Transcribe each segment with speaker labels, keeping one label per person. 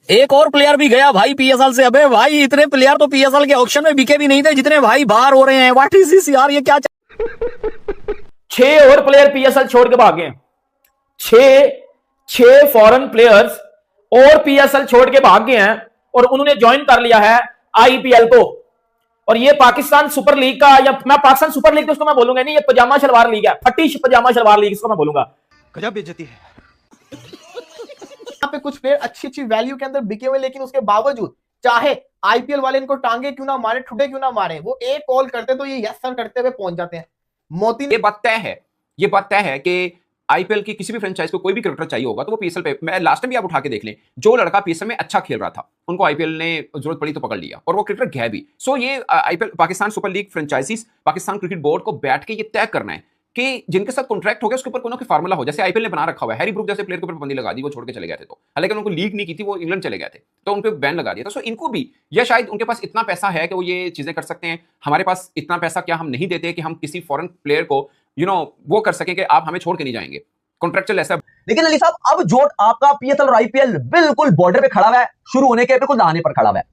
Speaker 1: एक और प्लेयर भी गया भाई पीएसएल से। अबे भाई इतने प्लेयर तो पीएसएल के ऑक्शन में बिके भी नहीं थे जितने भाई बाहर हो रहे हैं। व्हाट इज दिस यार, ये क्या
Speaker 2: 6 और प्लेयर पीएसएल छोड़ के भागे हैं। 6 फॉरेन प्लेयर्स और पीएसएल छोड़ के भाग गए हैं और उन्होंने ज्वाइन कर लिया है आईपीएल को। और ये पाकिस्तान सुपर लीग का, या मैं पाकिस्तान सुपर लीग तो उसको मैं बोलूंगा नहीं, ये पजामा शलवार लीग है, फटी पजामा शलवार लीग इसको मैं बोलूंगा।
Speaker 3: गजब बेइज्जती है।
Speaker 4: यहाँ पे कुछ प्लेयर अच्छी वैल्यू के अंदर बिके हुए, लेकिन उसके बावजूद चाहे आईपीएल वाले इनको टांगे क्यों ना मारे, ठुडे क्यों ना मारे, वो एक कॉल करते तो ये यस सर करते हुए पहुंच जाते हैं। मोती
Speaker 5: ये बात तय है कि आईपीएल की किसी भी फ्रेंचाइज को कोई भी क्रिकेटर चाहिए होगा तो वो पीएसएल पे, मैं लास्ट टाइम भी आप उठा के देख लें, जो लड़का पीएसएल में अच्छा खेल रहा था उनको आईपीएल ने जरूरत पड़ी तो पकड़ लिया और वो क्रिकेटर गया भी। सो ये IPL Pakistan super league franchises, Pakistan cricket board को बैठ के ये तय करना है कि जिनके साथ कॉन्ट्रैक्ट हो गया उसके ऊपर कोई फार्मूला हो। जैसे आईपीएल ने बना रखा हुआ है, हैरी ब्रूक जैसे प्लेयर के ऊपर पाबंदी लगा दी, वो छोड़ के चले गए थे, तो हालांकि उनको लीग नहीं की थी, वो इंग्लैंड चले गए थे तो उन पे बैन लगा दिया था। सो इनको भी, या शायद उनके पास इतना पैसा है कि वो ये चीजें कर सकते हैं। हमारे पास इतना पैसा क्या हम नहीं देते कि हम किसी फॉरेन प्लेयर को वो कर सकें कि आप हमें छोड़ के नहीं जाएंगे, कॉन्ट्रैक्चुअल ऐसा।
Speaker 6: लेकिन अली साहब, अब जोट आपका पीएसएल और आईपीएल बिल्कुल बॉर्डर पे खड़ा हुआ है, शुरू होने के बिल्कुल दहाने पर खड़ा हुआ है।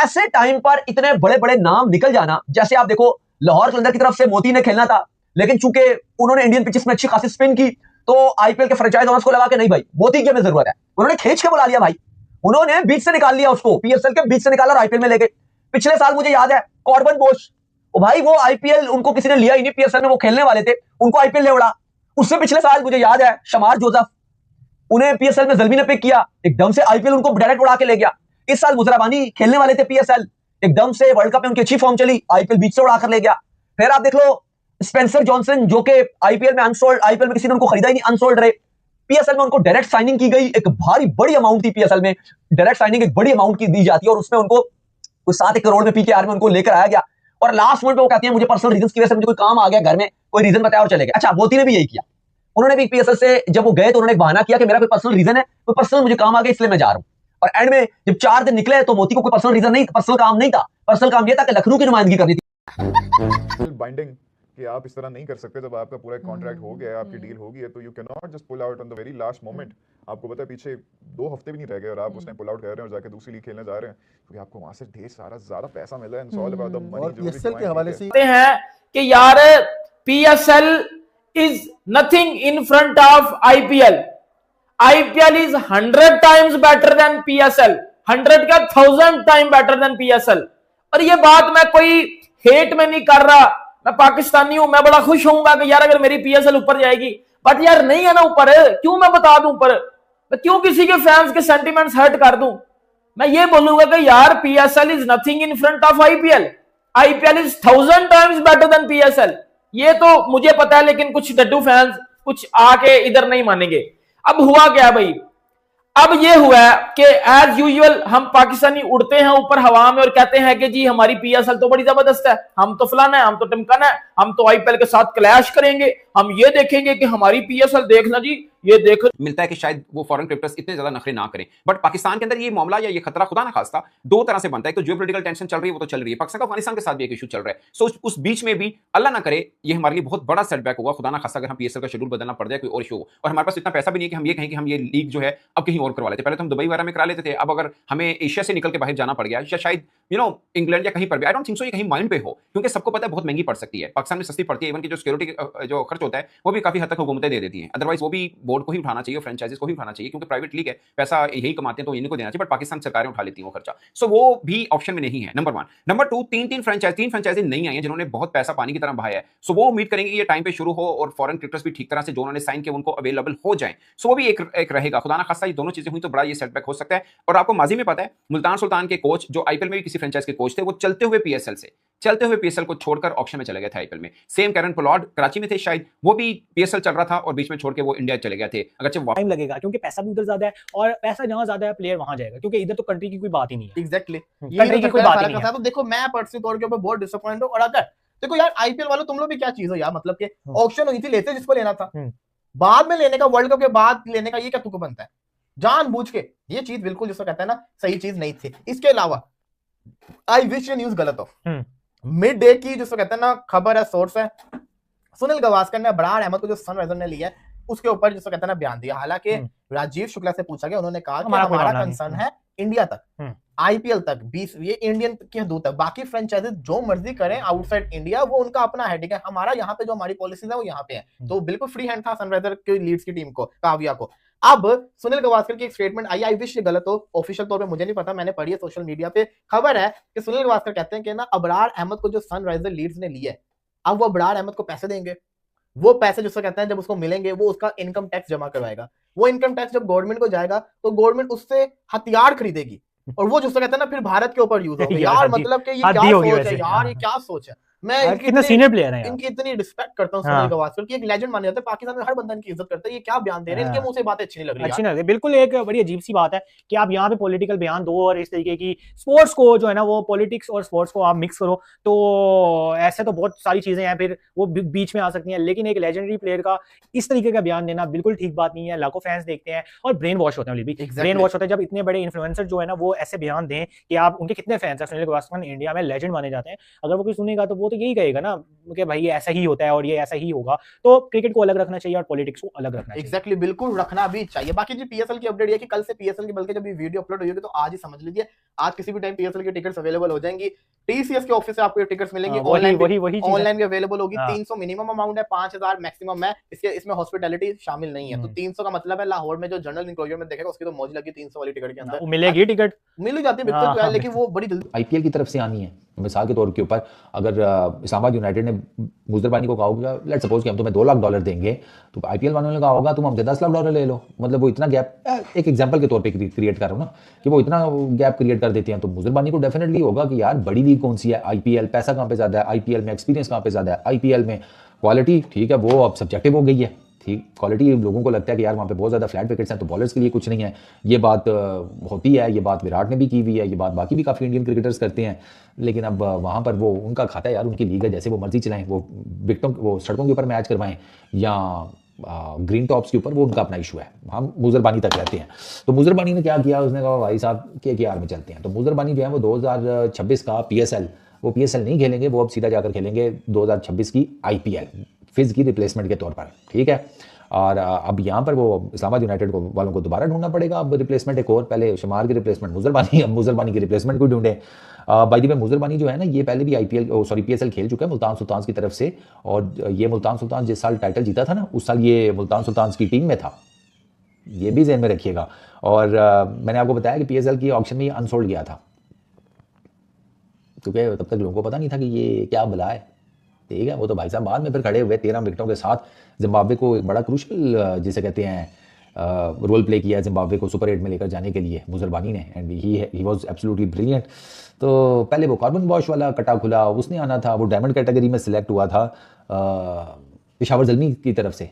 Speaker 6: ऐसे टाइम पर इतने बड़े बड़े नाम निकल जाना, जैसे आप देखो लाहौर कलंदर की तरफ से मोती ने खेलना था, लेकिन चूंकि उन्होंने इंडियन पिचेस में अच्छी खासी स्पिन की तो आईपीएल के फ्रेंचाइज ओनर्स को लगा के नहीं भाई मोती की हमें जरूरत है, उन्होंने खींच के बुला लिया भाई, उन्होंने बीच से निकाल लिया उसको, पीएसएल के बीच से निकाला और आईपीएल में ले गए। पिछले साल मुझे याद है कॉर्बन बोश, भाई वो आईपीएल उनको किसी ने लिया ही नहीं, पीएसएल में वो खेलने वाले थे, उनको आईपीएल ले उड़ा। उससे पिछले साल मुझे याद है शमार जोसेफ, उन्हें पीएसएल में जल्बी ने पिक किया, एकदम से आईपीएल उनको डायरेक्ट उड़ा के ले गया। इस साल मुजराबानी खेलने वाले थे पीएसएल, एकदम से वर्ल्ड कप में उनकी अच्छी फॉर्म चली, आईपीएल बीच से उड़ाकर ले गया। फिर आप देख लो स्पेंसर जॉनसन, जो कि आईपीएल में अनसोल्ड, आईपीएल में किसी ने उनको खरीदा ही नहीं, अनसोल्ड रहे, पीएसएल में उनको डायरेक्ट साइनिंग की गई, एक भारी बड़ी अमाउंट थी पीएसएल में, डायरेक्ट साइनिंग एक बड़ी अमाउंट की दी जाती है और उसमें उनको कुछ 7 करोड़ में पीकेआर में उनको लेकर आया गया और लास्ट मोमेंट पे वो कहते हैं मुझे पर्सनल रीजंस की वजह से मुझे कोई काम आ गया घर में, कोई रीजन बताया और चले गए। अच्छा, मोती ने भी यही किया, उन्होंने भी पीएसएल से जब वो गए तो उन्होंने एक बहाना किया कि मेरा कोई पर्सनल रीजन है, कोई पर्सनल मुझे काम आ गया इसलिए मैं जा रहा हूं, और एंड में जब 4 दिन निकले तो मोती को कोई पर्सनल रीजन नहीं, पर्सनल काम नहीं था, पर्सनल काम यह था कि लखनऊ की नुमाइंदगी करनी थी।
Speaker 7: बाइंडिंग कि आप इस तरह नहीं कर सकते, जब आपका पूरा कॉन्ट्रैक्ट हो गया है, आपकी डील हो गई है, तो you can not just pull out on the very last moment. आपको पता है पीछे 2 हफ्ते भी नहीं रह गए और आप उसने पुल आउट कर रहे हैं और जाके दूसरी लीग खेलने जा रहे हैं, क्योंकि आपको वहां से ढेर सारा ज्यादा पैसा मिल रहा है। It's all about the money.
Speaker 4: PSL के हवाले से
Speaker 2: हैं कि यार PSL is nothing in front of IPL, IPL is 100 times better than PSL, 100 का 1000 टाइम बेटर देन पीएसएल। और ये बात मैं कोई हेट में नहीं कर रहा, मैं पाकिस्तानी हूं, मैं बड़ा खुश होऊंगा कि यार अगर मेरी पीएसएल ऊपर जाएगी, बट यार नहीं है ना ऊपर, क्यों मैं बता दूं ऊपर, मैं क्यों किसी के फैंस के सेंटिमेंट्स हर्ट कर दूं। मैं ये बोलूंगा कि यार PSL is nothing in front of IPL, IPL is 1000 times better than PSL. ये तो मुझे पता है, लेकिन कुछ डड्डू फैंस कुछ आके इधर नहीं मानेंगे। अब हुआ क्या भाई, अब ये हुआ कि एज यूजुअल हम पाकिस्तानी उड़ते हैं ऊपर हवा में और कहते हैं कि जी हमारी पीएसएल तो बड़ी जबरदस्त है, हम तो फलाना है, हम तो टिमकाना है, हम तो आईपीएल के साथ क्लैश करेंगे, हम ये देखेंगे कि हमारी पीएसएल देखना जी, ये देखो।
Speaker 5: मिलता है कि शायद वो फॉरेन क्रिकेटर्स इतने ज्यादा नखरे ना करें, बट पाकिस्तान के अंदर ये मामला या ये खतरा खुदा ना खास्ता 2 तरह से बनता है। तो जियोपॉलिटिकल टेंशन चल रही है वो तो चल रही है, पाकिस्तान का अफगानिस्तान के साथ भी एक इशू चल रहा है। सो उस बीच में भी अल्लाह ना करे ये हमारे लिए बहुत बड़ा सेटबैक होगा, खुदा ना खास्ता अगर हम पीएसएल का शेड्यूल बदलना पड़ जाए, कोई और इशू हो, और हमारे पास इतना पैसा भी नहीं है कि हम ये कहें कि हम ये लीग जो है अब कहीं और करवा लेते। पहले तो हम दुबई वगैरह में करा लेते थे, अब अगर हमें एशिया से निकल के बाहर जाना पड़ गया, या शायद इंग्लैंड या कहीं पर भी, आई डोंट थिंक सो ये कहीं माइंड पे हो, क्योंकि सबको पता है बहुत महंगी पड़ सकती है। पाकिस्तान में सस्ती पड़ती है, इवन की जो सिक्योरिटी जो खर्च होता है वो भी काफी हद तक हुकूमतें दे देती हैं। अदरवाइज वो भी बोर्ड को ही उठाना चाहिए, फ्रेंचाइजीज को ही उठाना चाहिए, क्योंकि प्राइवेट लीग है, पैसा यही कमाते हैं तो इनको देना चाहिए, बट पाकिस्तान सरकारें उठा लेती हैं वो खर्चा। सो वो भी ऑप्शन में नहीं है, नंबर 1। नंबर 2, 3 फ्रेंचाइजी नहीं आई है जिन्होंने बहुत पैसा पानी की तरह बहाया है। सो वो उम्मीद करेंगे ये टाइम पे शुरू हो और फॉरेन क्रिकेटर्स भी ठीक तरह से जो उन्होंने साइन किया उनको अवेलेबल हो जाए। सो वो भी एक रहेगा, खुदा ना खास्ता ये दोनों चीजें हुई तो बड़ा ये सेटबैक हो सकता है। और आपको माजी में पता है मुल्तान सुल्तान के कोच जो आईपीएल में भी किसी फ्रेंचाइज के कोच थे, वो चलते हुए पीएसएल को छोड़कर ऑक्शन में चले गए थे आईपीएल में। सेम कैरन पोलार्ड कराची में थे शायद, वो भी पीएसएल चल रहा था और बीच में छोड़ के वो इंडिया चले गए थे। अगर
Speaker 1: टाइम लगेगा क्योंकि पैसा भी उधर ज्यादा है, और पैसा जहां ज्यादा है प्लेयर वहां जाएगा, क्योंकि इधर तो कंट्री की कोई बात ही नहीं है।
Speaker 4: एग्जैक्टली,
Speaker 1: कंट्री की कोई बात ही नहीं है।
Speaker 4: तो देखो मैं पर्सनली तौर के ऊपर बहुत डिसअपॉइंट हूं। और अगर देखो यार आईपीएल वालों तुम लोग भी क्या चीज हो यार, मतलब कि ऑक्शन हुई थी, लेते जिसको लेना था, बाद में लेने का, वर्ल्ड कप के बाद लेने का, ये क्या तुमको बनता है जानबूझ के? ये चीज बिल्कुल जिसको कहते हैं ना सही चीज नहीं थी। इसके अलावा आई विश ये न्यूज गलत हो। मिड डे की जिसको कहते हैं ना खबर है, सोर्स है, सुनील गावस्कर ने बरार अहमद को जो सनराइजर ने लिया है उसके ऊपर जिसको कहते हैं ना बयान दिया। हालांकि राजीव शुक्ला से पूछा गया, उन्होंने कहा कि हमारा कंसर्न है इंडिया तक, आईपीएल तक, 20 ये इंडियन की हदूद तक, बाकी फ्रेंचाइजेस जो मर्जी करें आउटसाइड इंडिया वो उनका अपना है, ठीक है। हमारा यहाँ पे जो हमारी पॉलिसीज है वो यहाँ पे है, तो बिल्कुल फ्री हैंड था सनराइजर की लीड्स की टीम को, काव्या को। अब सुनील गावस्कर की एक स्टेटमेंट आई विश ये गलत हो, ऑफिशियल तौर पे मुझे नहीं पता, मैंने पढ़ी है सोशल मीडिया पे, खबर है कि सुनील गावस्कर कहते हैं कि ना अबरार अहमद को जो सनराइजर लीड्स ने लिया है, अब वो अबरार अहमद को पैसे देंगे, वो पैसे जिसको कहते हैं जब उसको मिलेंगे वो उसका इनकम टैक्स जमा करवाएगा, वो इनकम टैक्स जब गवर्नमेंट को जाएगा तो गवर्नमेंट उससे हथियार खरीदेगी और वो जिसको कहते हैं ना फिर भारत के ऊपर यूज होगा। यार मतलब कि ये क्या सोच है यार, ये क्या सोच है। मैं
Speaker 3: कितना सीनियर प्लेयर है,
Speaker 4: इनकी इतनी रिस्पेक्ट करता हूं सुनील गावस्कर की, एक लेजेंड माने जाते हैं, पाकिस्तान में हर बंदा इनकी इज्जत करता है। ये क्या बयान दे रहे हैं, इनके मुंह से बातें अच्छी नहीं लग रही,
Speaker 3: अच्छी नहीं लग रही। बिल्कुल एक बड़ी अजीब सी बात है कि आप यहाँ पे पॉलिटिकल बयान दो और इस तरीके की स्पोर्ट्स को जो है ना वो पॉलिटिक्स और स्पोर्ट्स को आप मिक्स करो, तो ऐसे तो बहुत सारी चीजें हैं फिर वो बीच में आ सकती हैं, लेकिन एक लेजेंडरी प्लेयर का इस तरीके का बयान देना बिल्कुल ठीक बात नहीं है। लाखों फैंस देखते हैं और ब्रेन वॉश होते हैं, ब्रेन वॉश होता है जब इतने बड़े इन्फ्लुएंसर जो है ना वो ऐसे बयान दें कि आप उनके कितने फैंस हैं। सुनील गावस्कर इंडिया में लेजेंड माने जाते हैं, अगर वो कोई सुनेगा तो वो तो यही कहेगा ना कि भाई ये ऐसा ही होता है और ये ऐसा ही होगा। तो क्रिकेट को अलग रखना चाहिए और पॉलिटिक्स को अलग रखना चाहिए।
Speaker 4: एग्जैक्टली, बिल्कुल रखना भी चाहिए। बाकी जी पीएसएल की अपडेट है कि कल से पीएसएल की, बल्कि जब ये वीडियो अपलोड होगी तो आज ही समझ लीजिए, आज किसी भी टाइम पीएसएल की टिकट्स अवेलेबल हो जाएंगी। टीसीएस के ऑफिस से आपको टिकट्स मिलेंगी, ऑनलाइन भी अवेलेबल होगी। 300 मिनिमम अमाउंट है, 5000 मैक्सिमम है। इसमें हॉस्पिटैलिटी शामिल नहीं है, तो 300 का मतलब है लाहौर में जो जनरल इंक्लोजर में देखेगा उसकी तो मौज लगी 300 वाली टिकट के अंदर, मिलेगी टिकट मिल ही जाती है, लेकिन वो बड़ी जल्दी
Speaker 8: आईपीएल की तरफ से आनी है। मिसाल के तौर के ऊपर अगर इस्लामाबाद यूनाइटेड ने मुजरबानी को कहा होगा, लेट्स सपोज कि हम तुम्हें $2 लाख देंगे, तो आईपीएल वालों ने कहा होगा तुम हमसे $10 लाख ले लो। मतलब वो इतना गैप, एक एग्जांपल के तौर पे क्रिएट कर रहा हूँ ना, कि वो इतना गैप क्रिएट कर देते हैं, तो मुजरबानी को डेफिनेटली होगा कि यार बड़ी लीग कौन सी है, आईपीएल, पैसा कहाँ पे ज्यादा है, आईपीएल में एक्सपीरियंस कहाँ पे ज्यादा है, आईपीएल में क्वालिटी, ठीक है वो अब सब्जेक्टिव हो गई है, ठीक क्वालिटी लोगों को लगता है कि यार वहाँ पे बहुत ज़्यादा फ्लैट विकेट्स हैं तो बॉलर्स के लिए कुछ नहीं है। ये बात होती है, ये बात विराट ने भी की हुई है, ये बात बाकी भी काफ़ी इंडियन क्रिकेटर्स करते हैं, लेकिन अब वहाँ पर वो उनका खाता है यार, उनकी लीग है, जैसे वो मर्जी चलाएं, वो विकेटों वो सड़कों के ऊपर मैच करवाएं या ग्रीन टॉप्स के ऊपर, वो उनका अपना इशू है। हम मुजरबानी तक रहते हैं। तो मुजरबानी ने क्या किया, उसने कहा भाई साहब KKR में चलते हैं। तो मुजरबानी जो है वो 2026 का PSL, वो PSL नहीं खेलेंगे, वो अब सीधा जाकर खेलेंगे 2026 की IPL फिज की रिप्लेसमेंट के तौर पर, ठीक है। और अब यहाँ पर वो इस्लामाबाद यूनाइटेड को वालों को दोबारा ढूंढना पड़ेगा अब रिप्लेसमेंट एक और, पहले शुमार की रिप्लेसमेंट मुजरबानी, अब मुजरबानी की रिप्लेसमेंट को ढूंढे। बाय द वे मुजरबानी जो है ना ये पहले भी PSL खेल चुका है मुल्तान सुल्तान की तरफ से, और ये मुल्तान सुल्तान जिस साल टाइटल जीता था ना उस साल ये मुल्तान सुल्तान की टीम में था, ये भी ज़हन में रखिएगा। और मैंने आपको बताया कि PSL की ऑक्शन में ये अनसोल्ड गया था, क्योंकि तब तक लोगों को पता नहीं था कि ये क्या बला है, ठीक है। वो तो भाई साहब बाद में फिर खड़े हुए 13 विकेटों के साथ जिम्बाब्वे को एक बड़ा क्रूशल जिसे कहते हैं रोल प्ले किया जिम्बाब्वे को सुपर 8 में लेकर जाने के लिए मुजरबानी ने, and he was absolutely brilliant. तो पहले वो कार्बन वॉश वाला कटा खुला उसने आना था, वो डायमंड कैटेगरी में सिलेक्ट हुआ था पेशावर ज़ल्मी की तरफ से,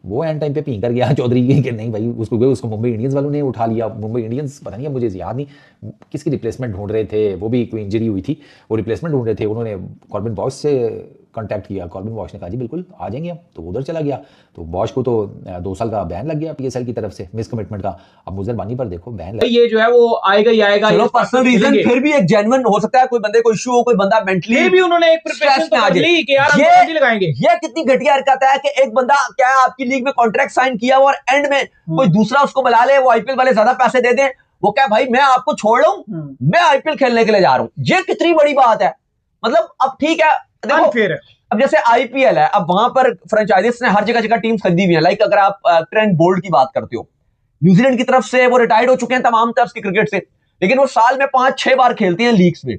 Speaker 8: वो एंड टाइम पे पी कर गया चौधरी कि नहीं भाई उसको मुंबई इंडियंस वालों ने उठा लिया। मुंबई इंडियंस पता नहीं है, मुझे याद नहीं किसकी रिप्लेसमेंट ढूंढ रहे थे, वो भी कोई इंजरी हुई थी, वो रिप्लेसमेंट ढूंढ रहे थे, उन्होंने कॉर्बिन बॉश से कांटेक्ट किया, कॉर्बिन बॉश ने कहा जी बिल्कुल आ जाएंगे हम, तो उधर चला गया। तो बॉश को तो 2 साल का बैन लग गया PSL की तरफ से मिस कमिटमेंट का। अब मुजरबानी पर देखो बैन लग,
Speaker 2: ये जो है वो आएगा ही आएगा।
Speaker 6: चलो पर्सनल रीजन फिर भी एक जेन्युइन हो सकता है, कोई बंदे को इशू हो, कोई बंदा मेंटली
Speaker 2: भी उन्होंने एक प्रिपरेशन तो कर ली कि यार हम फांसी लगाएंगे।
Speaker 6: ये कितनी घटिया हरकत है कि एक बंदा क्या है आपकी लीग में कॉन्ट्रैक्ट साइन किया और एंड में कोई दूसरा उसको बुला ले, वो IPL वाले ज्यादा पैसे दे दें, वो क्या भाई मैं आपको छोड़ रहा हूं, मैं IPL खेलने के लिए जा रहा हूं। ये कितनी बड़ी बात है। मतलब अब ठीक है देखो, अब जैसे IPL है, अब वहां पर फ्रेंचाइजीज ने हर जगह टीम खरीदी हुई है। लाइक अगर आप ट्रेंट बोल्ट की बात करते हो, न्यूजीलैंड की तरफ से वो रिटायर्ड हो चुके हैं तमाम तरफ की क्रिकेट से, लेकिन वो साल में 5-6 बार खेलते हैं लीग्स में।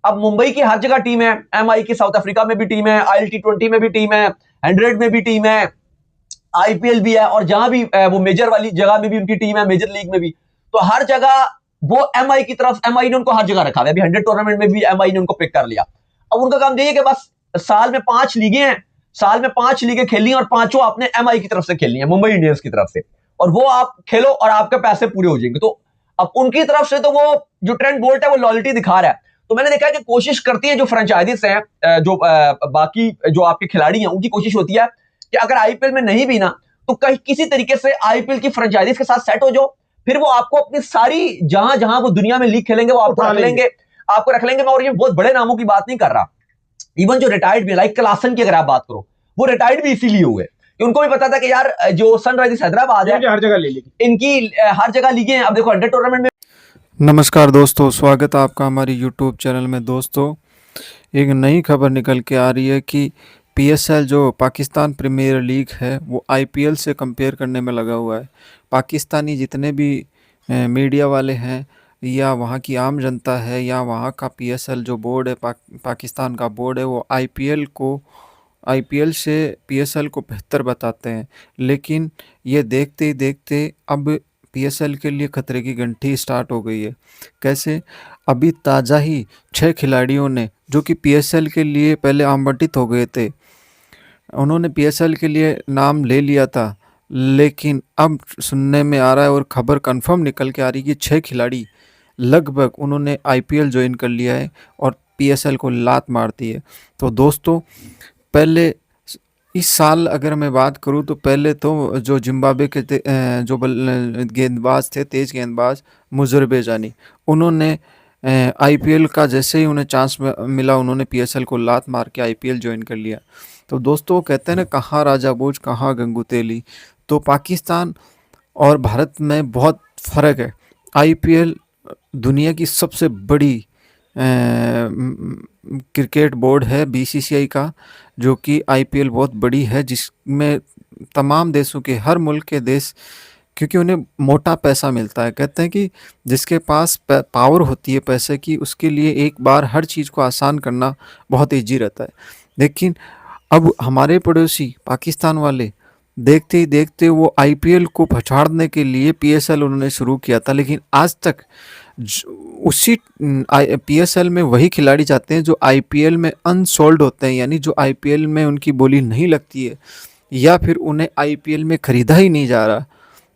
Speaker 6: अब मुंबई की हर जगह टीम है, MI की साउथ अफ्रीका में भी टीम है, ILT20 में भी टीम है, 100 में भी टीम है, IPL भी है, और जहां भी वो मेजर वाली जगह में भी उनकी टीम है, मेजर लीग में भी। तो हर जगह वो MI की तरफ, MI ने उनको हर जगह रखा है। अभी 100 टूर्नामेंट में भी MI ने उनको पिक कर लिया। अब उनका काम यही है कि बस साल में 5 लीगें हैं, साल में 5 लीगें खेलनी है और 5 आपने MI की तरफ से खेलनी है, मुंबई इंडियंस की तरफ से, और वो आप खेलो और आपके पैसे पूरे हो जाएंगे। तो अब उनकी तरफ से तो वो जो ट्रेंट बोल्ट है वो लॉयल्टी दिखा रहा है। तो मैंने देखा है कि कोशिश करती है जो फ्रेंचाइजीज हैं, जो बाकी जो आपके खिलाड़ी हैं, उनकी कोशिश होती है कि अगर IPL में नहीं भी ना तो कहीं किसी तरीके से IPL की फ्रेंचाइजीज के साथ सेट हो जाओ, फिर वो आपको अपनी सारी जहां जहां वो दुनिया में लीग खेलेंगे वो आपको रख लेंगे। मैं और ये बहुत बड़े नामों की बात नहीं कर रहा, इवन जो रिटायर्ड भी, लाइक क्लासन की अगर आप बात करो, वो रिटायर्ड भी इसीलिए हुए कि उनको भी पता था कि यार जो सनराइजर्स हैदराबाद है
Speaker 2: हर जगह ले लेगी,
Speaker 6: इनकी हर जगह लीगें। अब देखो 100 टूर्नामेंट में
Speaker 9: नमस्कार दोस्तों, स्वागत है आपका हमारी यूट्यूब चैनल में। दोस्तों, एक नई खबर निकल के आ रही है कि पीएसएल जो पाकिस्तान प्रीमियर लीग है वो आईपीएल से कंपेयर करने में लगा हुआ है। पाकिस्तानी जितने भी मीडिया वाले हैं या वहाँ की आम जनता है या वहाँ का पीएसएल जो बोर्ड है, पाकिस्तान का बोर्ड है, वो आईपीएल से पीएसएल को बेहतर बताते हैं। लेकिन ये देखते ही देखते अब पीएसएल के लिए खतरे की घंटी स्टार्ट हो गई है। कैसे? अभी ताज़ा ही 6 खिलाड़ियों ने, जो कि पीएसएल के लिए पहले आमंत्रित हो गए थे, उन्होंने पीएसएल के लिए नाम ले लिया था, लेकिन अब सुनने में आ रहा है और खबर कंफर्म निकल के आ रही है कि 6 खिलाड़ी लगभग उन्होंने आईपीएल ज्वाइन कर लिया है और पीएसएल को लात मारती है। तो दोस्तों, पहले इस साल अगर मैं बात करूं तो पहले तो जो जिम्बाब्वे के जो गेंदबाज थे, तेज गेंदबाज मुजरबे जानी, उन्होंने आईपीएल का जैसे ही उन्हें चांस मिला उन्होंने पीएसएल को लात मार के आईपीएल ज्वाइन कर लिया। तो दोस्तों, कहते हैं ना, कहाँ राजा बूझ कहाँ गंगू तेली। तो पाकिस्तान और भारत में बहुत फ़र्क है। आईपीएल दुनिया की सबसे बड़ी क्रिकेट बोर्ड है बीसीसीआई का, जो कि आईपीएल बहुत बड़ी है, जिसमें तमाम देशों के, हर मुल्क के देश, क्योंकि उन्हें मोटा पैसा मिलता है। कहते हैं कि जिसके पास पावर होती है पैसे की, उसके लिए एक बार हर चीज़ को आसान करना बहुत ईजी रहता है। लेकिन अब हमारे पड़ोसी पाकिस्तान वाले देखते ही देखते वो आईपीएल को पछाड़ने के लिए पीएसएल उन्होंने शुरू किया था, लेकिन आज तक उसी पीएसएल में वही खिलाड़ी जाते हैं जो आईपीएल में अनसोल्ड होते हैं, यानी जो आईपीएल में उनकी बोली नहीं लगती है या फिर उन्हें आईपीएल में खरीदा ही नहीं जा रहा।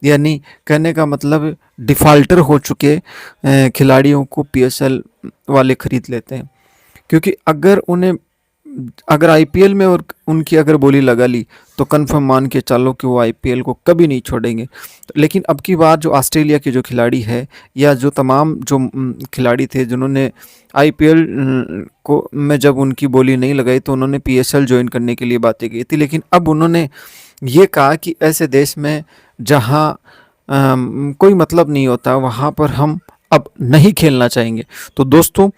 Speaker 9: यानी कहने का मतलब डिफ़ाल्टर हो चुके खिलाड़ियों को पीएसएल वाले खरीद लेते हैं, क्योंकि अगर आईपीएल में और उनकी अगर बोली लगा ली तो कन्फर्म मान के चलो कि वो आईपीएल को कभी नहीं छोड़ेंगे। लेकिन अब की बार जो ऑस्ट्रेलिया के जो खिलाड़ी है या जो तमाम जो खिलाड़ी थे जिन्होंने आईपीएल को में जब उनकी बोली नहीं लगाई तो उन्होंने पीएसएल ज्वाइन करने के लिए बातें की थी, लेकिन अब उन्होंने ये कहा कि ऐसे देश में जहाँ कोई मतलब नहीं होता वहाँ पर हम अब नहीं खेलना चाहेंगे। तो दोस्तों,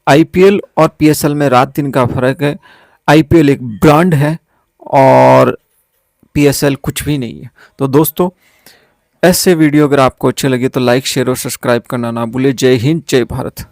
Speaker 9: आईपीएल और पीएसएल में रात दिन का फ़र्क है। आईपीएल एक ब्रांड है और पीएसएल कुछ भी नहीं है। तो दोस्तों, ऐसे वीडियो अगर आपको अच्छे लगे तो लाइक, शेयर और सब्सक्राइब करना ना भूले। जय हिंद, जय भारत।